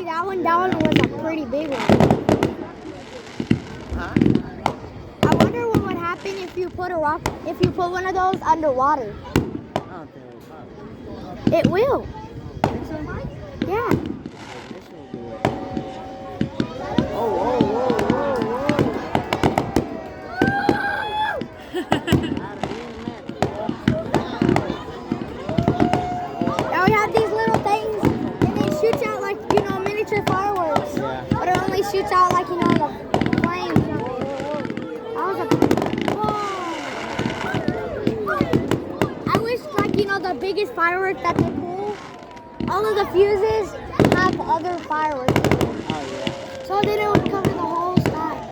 that one was a pretty big one. Huh? I wonder what would happen if you put one of those underwater. I don't think it will pop. It will. Think so? Yeah. This will do it. Oh, whoa, whoa, whoa, whoa. Now we have these little things, and it shoots out like, miniature fireworks. Yeah. But it only shoots out like, the flames. That was I wish, like, the biggest fireworks that they pull, all of the fuses have other fireworks. Oh, yeah. So then it would